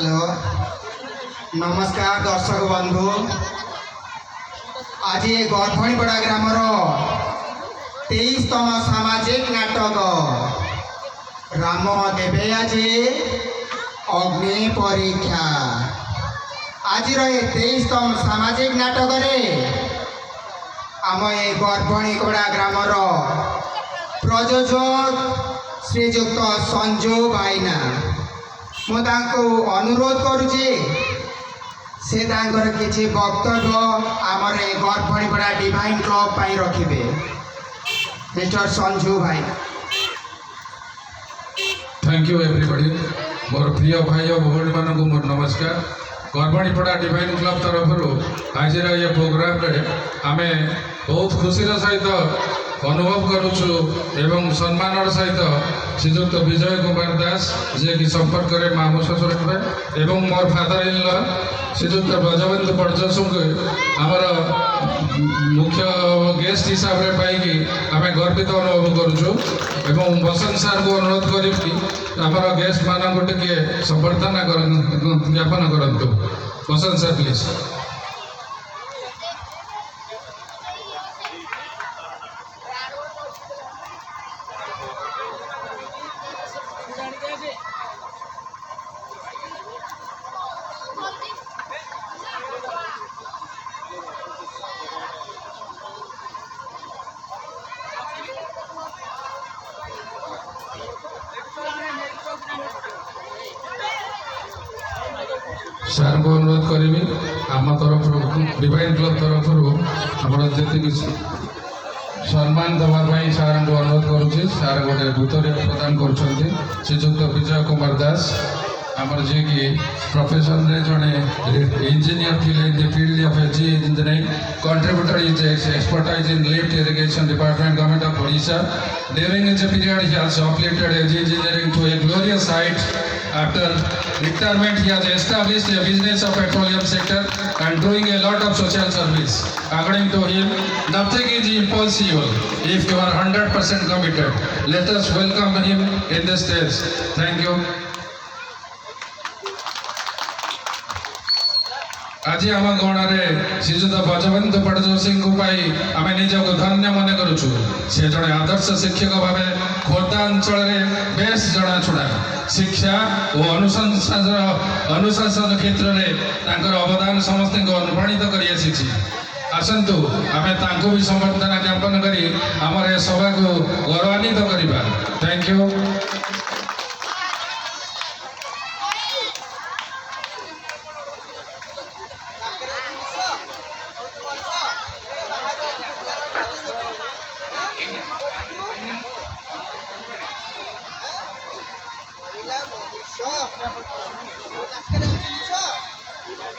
Hello नमस्कार दर्शक बंधु। आज ये गरभणीपड़ा ग्रामर 23तम सामाजिक नाटक राम देवे आज अग्नि परीक्षा। आज 23तम सामाजिक नाटक आम ये गरभणीपड़ा ग्रामर प्रयोजक श्रीजुक्त संजू भाईना मुझे अनुरोध करुचे से किसी वक्तव्य आमर गरभणीपड़ा डिवाइन क्लब पर रखिए। मिस्टर संजू भाई। Thank you everybody. मोर प्रिय भाई और भौणी मान मोर नमस्कार। गरभणीपड़ा डिवाइन क्लब तरफ आज ये प्रोग्राम रे आमे बहुत खुशी सहित अनुभव करुचु एवं सम्मान सहित श्रीजुक्त विजय कुमार दास जे कि संपर्क में मामू ससुर एवं मोर फादर इन लॉ श्रीजुक्त ब्रजबंधु पड़जसु आमर मुख्य गेस्ट हिसाब से पाई आम गर्वित अनुभव करुचु एवं बसंत सार को अनुरोध करी आमर गेस्ट मान टे संबर्धना ज्ञापन करंतु। बसंत सार प्लीज। सार को अनुरोध करी आम तरफ डिवाइन क्लब तरफ जी सम्मान दवाई सार को अनुरोध करुच्ची। सार गोटे दूतरे प्रदान कर श्रीजुक्त विजय कुमार दास आमर जी की प्रोफेशन रे जड़े इंजीनियर थे in the field of AG engineering contributor is expertise in lift irrigation department government of Odisha. During is period he has completed AG engineering to a glorious height. After retirement he has established a business of petroleum sector and doing a lot of social service. According to him, nothing is impossible if you are 100% committed. Let us welcome him in the stage. Thank you. आज आम गणरे श्रीजुत ब्रजबंधु पड़जोशी को पाई आम निजक धन्य मन करुचु। से जड़े आदर्श शिक्षक भाव खोर्धा अंचल बेस जनाशुना शिक्षा और अनुशासन क्षेत्र में अवदान समस्त अनुप्राणित कर आसतु आम भी संबर्धना ज्ञापन करी आमर सभा को गौरवान्वित करवा। Thank you.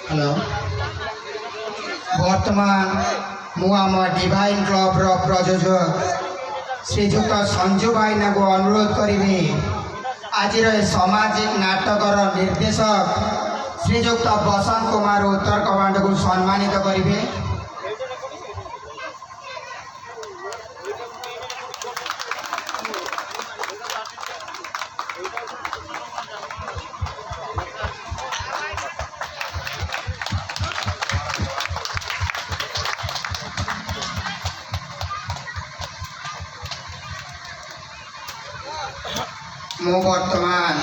हेलो वर्तमान मुआम डिवाइन क्लब प्रयोजक श्रीजुक्त संजू भाईना को अनुरोध करी आज सामाजिक नाटकर निर्देशक श्रीजुक्त बसंत कुमार उत्तर कमांड को सम्मानित करेंगे। मु वर्तमान